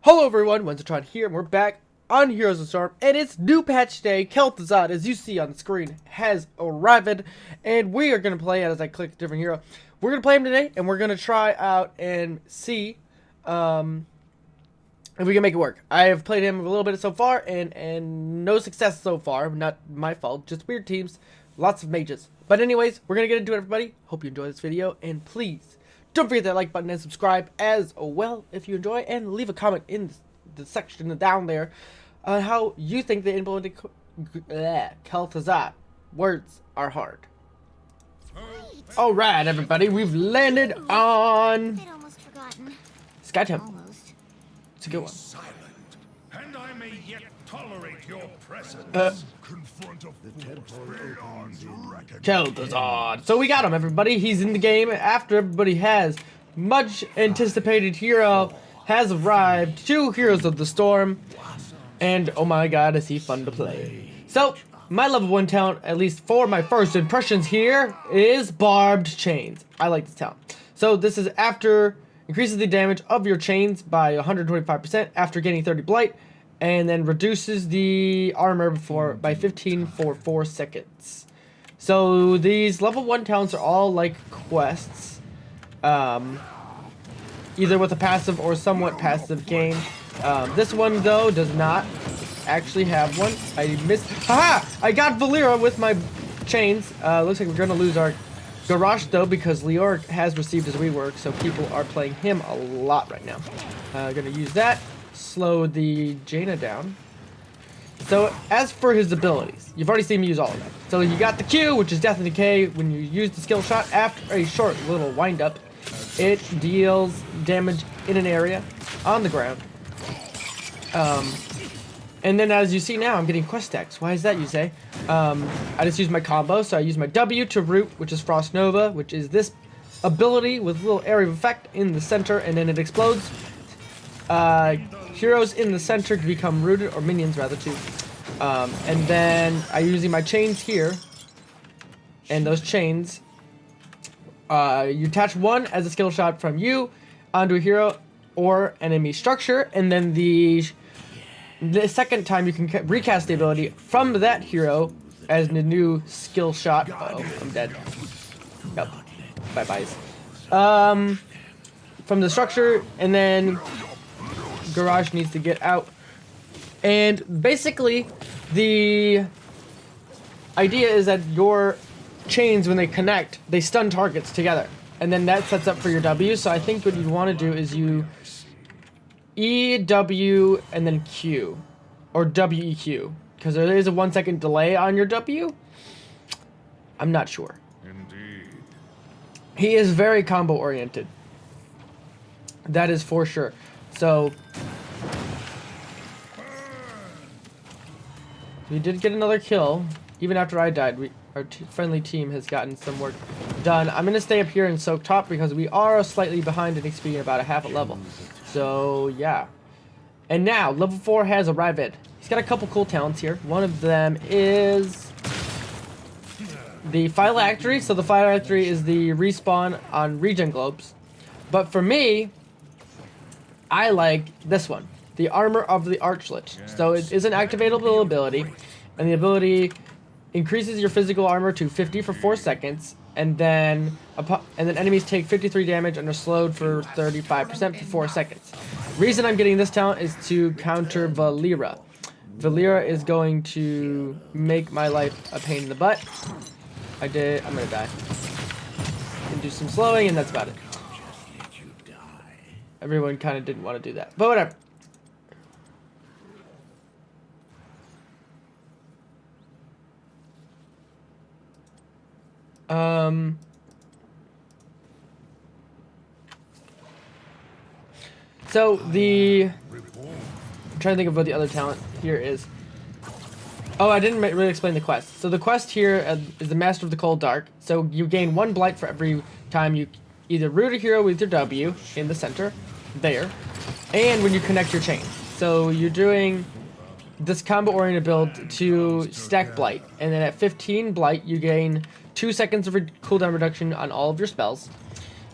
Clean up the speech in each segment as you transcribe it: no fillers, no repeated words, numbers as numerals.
Hello everyone, Wenzeltron here, and we're back on Heroes of the Storm, and it's new patch day. Kel'Thuzad, as you see on the screen, has arrived, and we are going to play it as I click a different hero. We're going to play him today, and we're going to try out and see if we can make it work. I have played him a little bit so far, and no success so far. Not my fault, just weird teams, lots of mages. But anyways, we're going to get into it, everybody. Hope you enjoy this video, and please don't forget that like button and subscribe as well if you enjoy, and leave a comment in the section down there on how you think they implemented Kel'Thuzad. Words are hard. Alright, everybody, we've landed on Skytown. It's a good one. Silent, and I may yet tolerate your presence. Confront of Kel'Thuzad. So we got him, everybody. He's in the game after everybody has. Much anticipated hero has arrived. 2 Heroes of the Storm. And oh my god, is he fun to play. So, my level 1 talent, at least for my first impressions here, is Barbed Chains. I like this talent. So this is after increases the damage of your chains by 125% after getting 30 blight, and then reduces the armor by 15 for 4 seconds. So these level 1 talents are all like quests, either with a passive or somewhat passive game. This one though does not actually have one. I missed. Haha! I got Valera with my chains. Looks like we're gonna lose our Garage though, because Leoric has received his rework, so people are playing him a lot right now. Gonna use that. Slow the Jaina down. So as for his abilities, you've already seen me use all of them. So you got the Q, which is Death and Decay. When you use the skill shot after a short little wind up, it deals damage in an area on the ground. And then as you see now, I'm getting quest stacks. Why is that, you say? I just use my combo. So I use my W to root, which is Frost Nova, which is this ability with a little area of effect in the center, and then it explodes. Heroes in the center to become rooted, or minions rather too. And then I'm using my chains here, and those chains, you attach one as a skill shot from you onto a hero or enemy structure, and then the second time you can recast the ability from that hero as the new skill shot. Uh-oh, I'm dead. Yep. Bye-byes. From the structure, and then Garage needs to get out. And basically, the idea is that your chains, when they connect, they stun targets together. And then that sets up for your W. So I think what you want to do is you E, W, and then Q. Or WEQ. Because there is a 1 second delay on your W. I'm not sure. Indeed. He is very combo oriented. That is for sure. So we did get another kill. Even after I died, our friendly team has gotten some work done. I'm going to stay up here and soak top because we are slightly behind in XP, about a half a level. So yeah. And now, level 4 has arrived. He's got a couple cool talents here. One of them is the Phylactery. So the Phylactery is the respawn on regen globes. But for me, I like this one, the Armor of the Archlet. So it is an activatable ability, and the ability increases your physical armor to 50 for 4 seconds, and then enemies take 53 damage and are slowed for 35% for 4 seconds. Reason I'm getting this talent is to counter Valera. Valera is going to make my life a pain in the butt. I'm gonna die. And do some slowing, and that's about it. Everyone kind of didn't want to do that, but whatever. So I'm trying to think of what the other talent here is. Oh, I didn't really explain the quest. So the quest here is the Master of the Cold Dark. So you gain 1 blight for every time you either root a hero with your W in the center, there, and when you connect your chain. So you're doing this combo-oriented build to stack blight, and then at 15 blight you gain 2 seconds of cooldown reduction on all of your spells,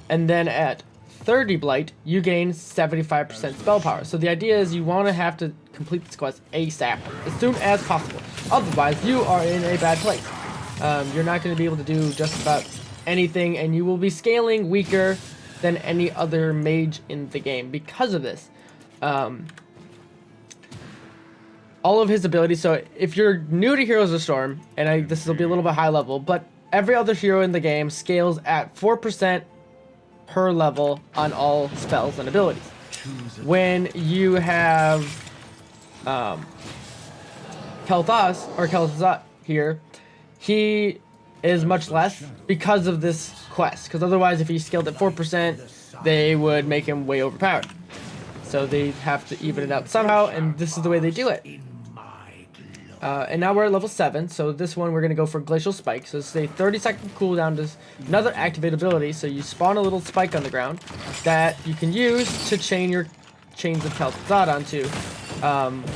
and then at 30 blight, you gain 75% spell power. So the idea is you want to have to complete this quest ASAP, as soon as possible. Otherwise, you are in a bad place. You're not going to be able to do just about anything, and you will be scaling weaker than any other mage in the game because of this. All of his abilities, so if you're new to Heroes of Storm, and this will be a little bit high level, but every other hero in the game scales at 4% per level on all spells and abilities. When you have Kel'Thuzad here, he is much less because of this quest. Because otherwise, if he scaled at 4%, they would make him way overpowered. So they have to even it out somehow, and this is the way they do it. And now we're at level 7, so this one we're going to go for Glacial Spike. So it's a 30-second cooldown to another activate ability, so you spawn a little spike on the ground that you can use to chain your chains of Kel'Thuzad onto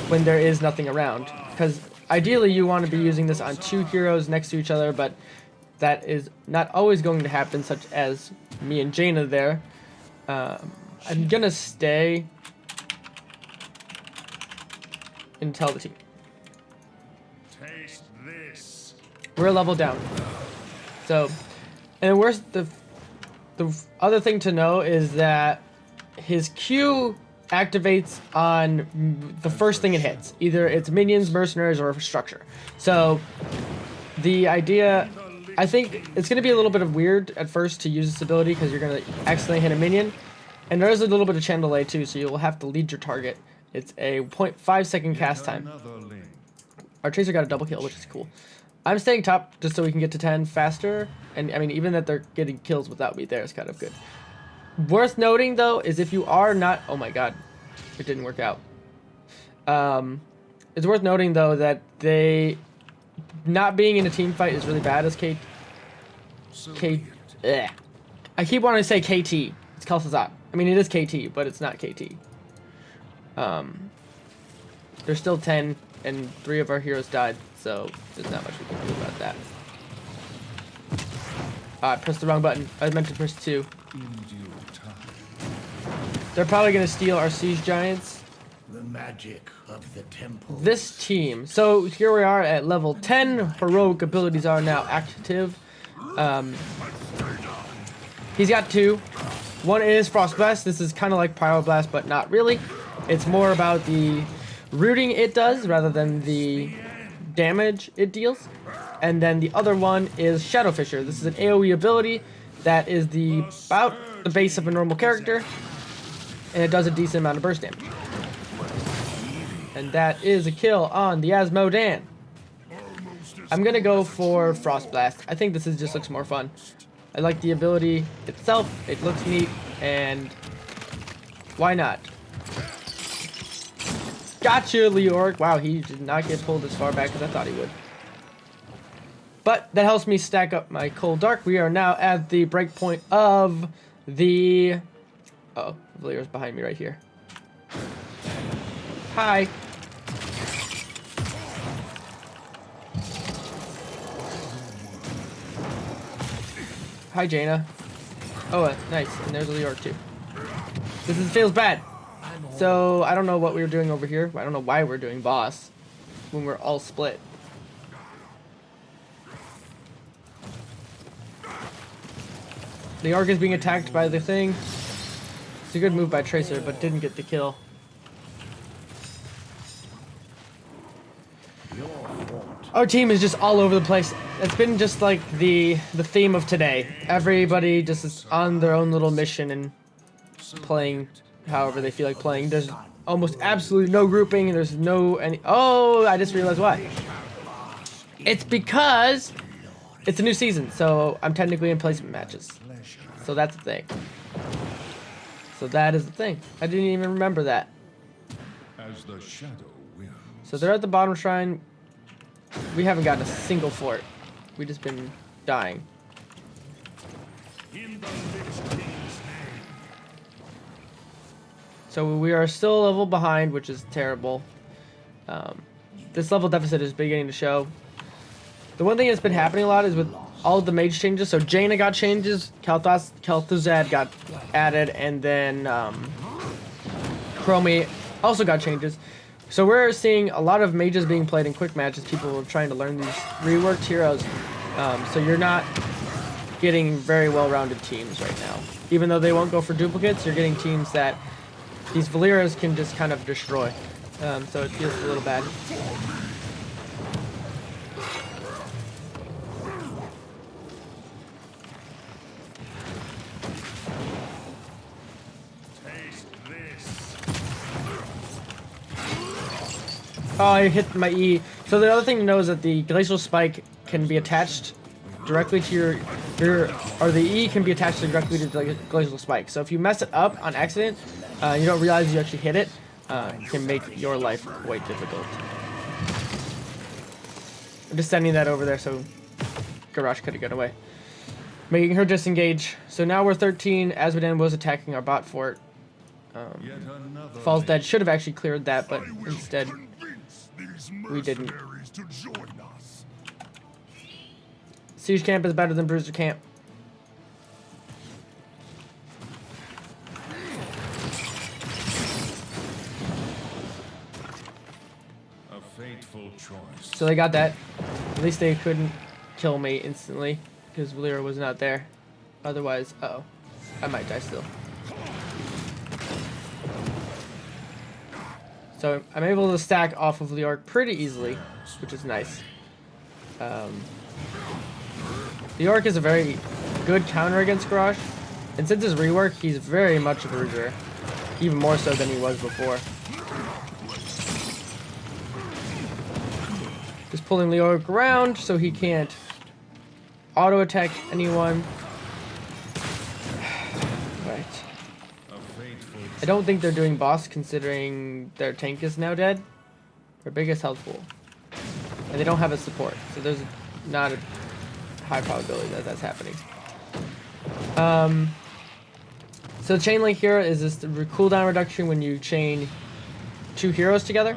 when there is nothing around. Because ideally you want to be using this on 2 heroes next to each other, but that is not always going to happen, such as me and Jaina there. I'm going to stay and tell the team. We're a level down. So, and where's the other thing to know is that his Q activates on the first thing it hits. Either it's minions, mercenaries, or structure. So, the idea, I think it's going to be a little bit of weird at first to use this ability because you're going to accidentally hit a minion. And there is a little bit of channel delay too, so you'll have to lead your target. It's a 0.5 second cast time. Our Tracer got a double kill, which is cool. I'm staying top just so we can get to 10 faster. And I mean, even that they're getting kills without me there is kind of good. Worth noting, though, is if you are not... Oh my god. It didn't work out. It's worth noting, though, that they... Not being in a team fight is really bad as I keep wanting to say KT. It's Kel'Thuzad. I mean, it is KT, but it's not KT. There's still 10, and 3 of our heroes died. So, there's not much we can do about that. I pressed the wrong button. I meant to press 2. They're probably going to steal our Siege Giants. The magic of the temple. This team. So, here we are at level 10. Heroic abilities are now active. He's got 2. One is Frost Blast. This is kind of like Pyro Blast, but not really. It's more about the rooting it does rather than the damage it deals. And then the other one is Shadow Fisher. This is an AoE ability that is about the base of a normal character, and it does a decent amount of burst damage. And that is a kill on the Asmodan. I'm gonna go for Frost Blast. I think this just looks more fun. I like the ability itself. It looks neat, and why not? Gotcha, Leoric. Wow, he did not get pulled as far back as I thought he would. But that helps me stack up my Cold Dark. We are now at the breakpoint of the... Uh-oh, Valier's behind me right here. Hi. Hi, Jaina. Oh, nice. And there's Leoric too. Feels bad. So, I don't know what we were doing over here. I don't know why we're doing boss when we're all split. The Ark is being attacked by the thing. It's a good move by Tracer, but didn't get the kill. Our team is just all over the place. It's been just like the theme of today. Everybody just is on their own little mission and playing however they feel like playing. There's almost absolutely no grouping, and there's no any... Oh, I just realized why. It's because it's a new season, so I'm technically in placement matches. So that's the thing. So that is the thing. I didn't even remember that. As the shadow wins. So they're at the bottom shrine. We haven't gotten a single fort. We've just been dying. In the Lich King's name. So we are still a level behind, which is terrible. This level deficit is beginning to show. The one thing that's been happening a lot is with all of the mage changes. So Jaina got changes, Kel'Thuzad got added, and then Chromie also got changes. So we're seeing a lot of mages being played in quick matches. People are trying to learn these reworked heroes. So you're not getting very well-rounded teams right now. Even though they won't go for duplicates, you're getting teams that these Valeras can just kind of destroy. So it feels a little bad. Oh, I hit my E. So the other thing to know is that the glacial spike can be attached directly to or the E can be attached directly to the glacial spike. So if you mess it up on accident, you don't realize you actually hit it, it can make your life quite difficult. I'm just sending that over there so Garrosh could have got away. Making her disengage. So now we're 13. Azmodan was attacking our bot fort. Falls Dead should have actually cleared that, but instead we didn't. Siege Camp is better than Bruiser Camp. A fateful choice. So they got that. At least they couldn't kill me instantly because Valera was not there. Otherwise, uh-oh, I might die still. So I'm able to stack off of Leoric pretty easily, which is nice. Leoric is a very good counter against Garrosh, and since his rework, he's very much a bruiser, even more so than he was before. Just pulling Leoric around so he can't auto attack anyone. Right. I don't think they're doing boss considering their tank is now dead. Their biggest health pool. And they don't have a support, so there's not a high probability that that's happening. So chain link here is this cooldown reduction when you chain two heroes together,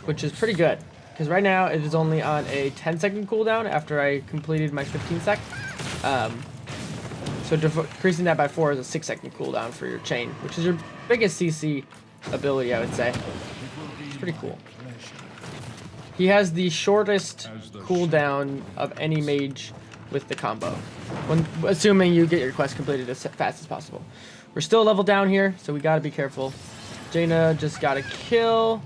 which is pretty good. Because right now it is only on a 10-second cooldown after I completed my 15-sec. So decreasing that by 4 is a 6-second cooldown for your chain, which is your biggest CC ability, I would say. It's pretty cool. He has the shortest cooldown of any mage with the combo, when assuming you get your quest completed as fast as possible. We're still a level down here, so we gotta be careful. Jaina just got a kill.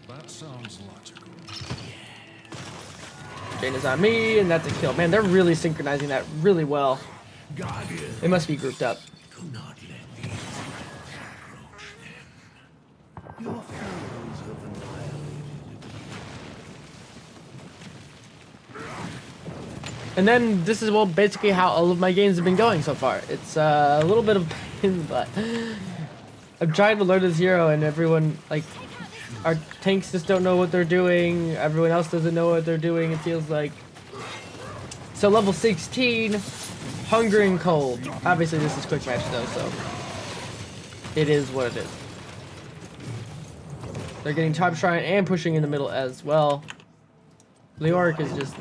That sounds logical. Jaina's on me, and that's a kill. Man, they're really synchronizing that really well. They must be grouped up. Do not let these approach them. Your foes have annihilated. And then this is, well, basically how all of my games have been going so far. It's a little bit of pain in the butt. I'm trying to learn this hero, and everyone, like, our tanks just don't know what they're doing. Everyone else doesn't know what they're doing, it feels like. So level 16, Hunger and Cold. Obviously this is quick match though, so it is what it is. They're getting top shrine and pushing in the middle as well. Leoric is just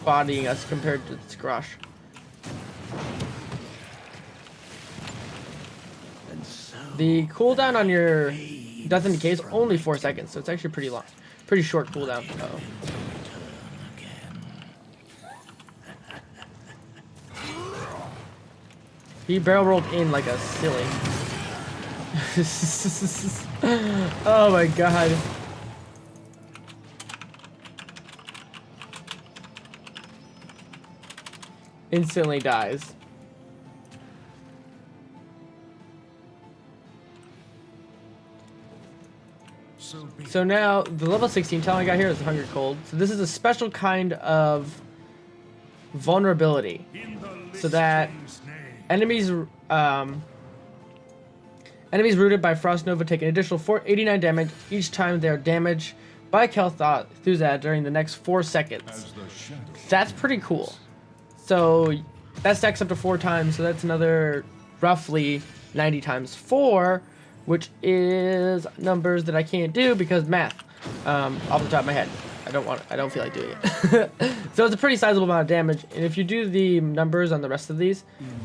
bodying us compared to Scrosh. The cooldown on your Death in Decay is only 4 seconds, so it's actually pretty long. Pretty short cooldown. Uh-oh. He barrel rolled in like a silly. Oh my god. Instantly dies. So now, the level 16 talent I got here is Hunger Cold. So this is a special kind of vulnerability. So that enemies rooted by Frost Nova take an additional 89 damage each time they are damaged by Kel'Thuzad during the next 4 seconds. That's pretty cool. So that stacks up to 4 times, so that's another roughly 90 times 4, which is numbers that I can't do because math, off the top of my head. I don't feel like doing it. So it's a pretty sizable amount of damage, and if you do the numbers on the rest of these,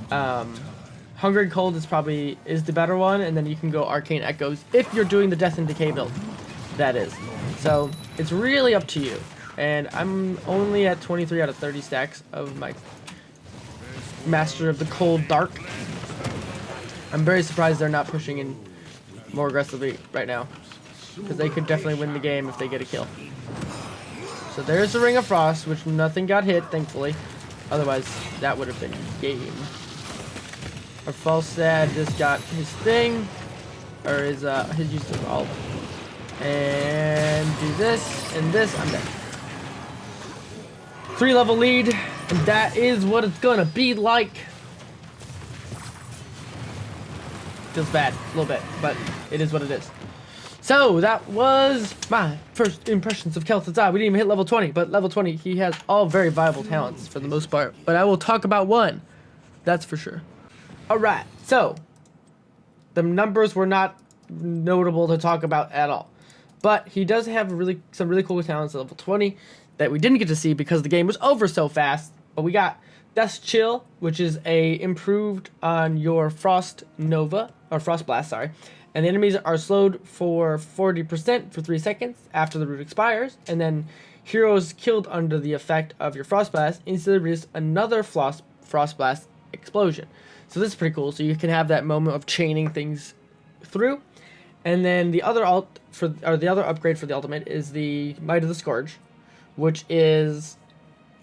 Hunger and Cold is the better one, and then you can go Arcane Echoes if you're doing the Death and Decay build. That is. So it's really up to you. And I'm only at 23 out of 30 stacks of my Master of the Cold Dark. I'm very surprised they're not pushing in more aggressively right now, because they could definitely win the game if they get a kill. So there's the Ring of Frost, which nothing got hit, thankfully. Otherwise, that would have been game. Our Falstad just got his thing, or his use of ult. And do this, and this, I'm dead. 3-level lead, and that is what it's gonna be like. Feels bad, a little bit, but it is what it is. So, that was my first impressions of Kel'Thuzad. We didn't even hit level 20, but level 20, he has all very viable talents for the most part. But I will talk about one, that's for sure. Alright, so, the numbers were not notable to talk about at all. But he does have some really cool talents at level 20 that we didn't get to see because the game was over so fast. But we got Death's Chill, which is improved on your Frost Nova, or Frost Blast, sorry. And the enemies are slowed for 40% for 3 seconds after the root expires. And then heroes killed under the effect of your Frost Blast instantly release another Frost Blast explosion. So this is pretty cool. So you can have that moment of chaining things through. And then the other upgrade for the ultimate is the Might of the Scourge, which is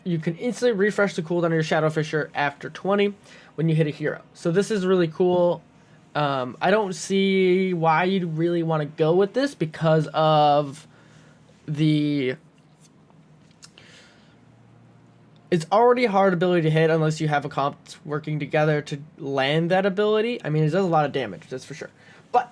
you can instantly refresh the cooldown of your Shadow Fisher after 20 when you hit a hero. So this is really cool. I don't see why you'd really want to go with this because of it's already a hard ability to hit unless you have a comp working together to land that ability. I mean, it does a lot of damage, that's for sure. But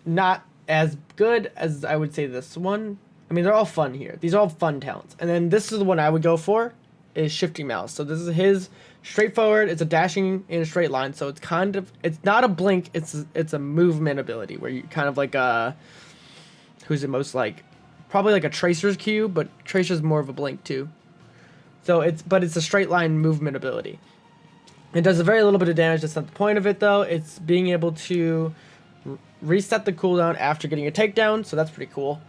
not as good as I would say this one. I mean, they're all fun here. These are all fun talents. And then this is the one I would go for, is Shifting Mouse. So this is his straightforward. It's a dashing in a straight line. So it's not a blink. It's a movement ability where you kind of like who's it most like? Probably like a Tracer's Q, but Tracer's more of a blink too. So it's a straight line movement ability. It does a very little bit of damage. That's not the point of it though. It's being able to reset the cooldown after getting a takedown. So that's pretty cool.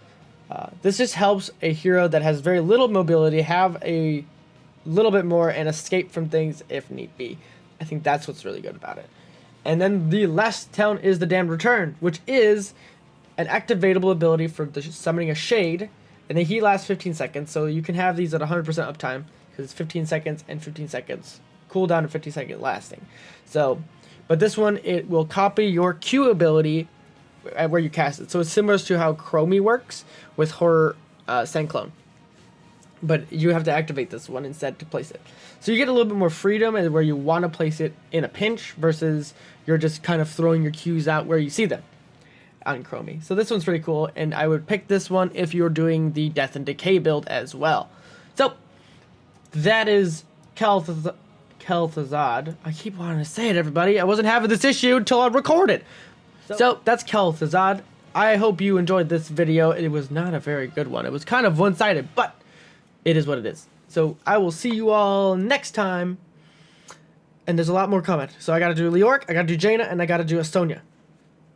This just helps a hero that has very little mobility have a little bit more and escape from things if need be. I think that's what's really good about it. And then the last talent is the Damned Return, which is an activatable ability for summoning a shade, and then he lasts 15 seconds, so you can have these at 100% uptime, because it's 15 seconds and 15 seconds cooldown and 15 second lasting. So, but this one, it will copy your Q ability where you cast it. So it's similar to how Chromie works with her Cyclone. But you have to activate this one instead to place it. So you get a little bit more freedom where you want to place it in a pinch versus you're just kind of throwing your Qs out where you see them on Chromie. So this one's pretty cool, and I would pick this one if you're doing the Death and Decay build as well. So that is Kel'Thuzad. I keep wanting to say it, everybody. I wasn't having this issue until I recorded. So that's Kel'Thuzad. I hope you enjoyed this video. It was not a very good one. It was kind of one-sided, but it is what it is. So I will see you all next time. And there's a lot more coming. So I got to do Leoric, I got to do Jaina, and I got to do a Sonya.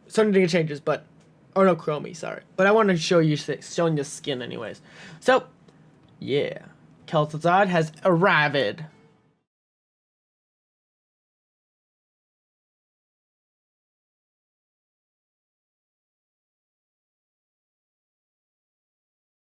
Sonya didn't get changes, but... Oh, no, Chromie, sorry. But I wanted to show you Sonya's skin anyways. So, yeah. Kel'Thuzad has arrived.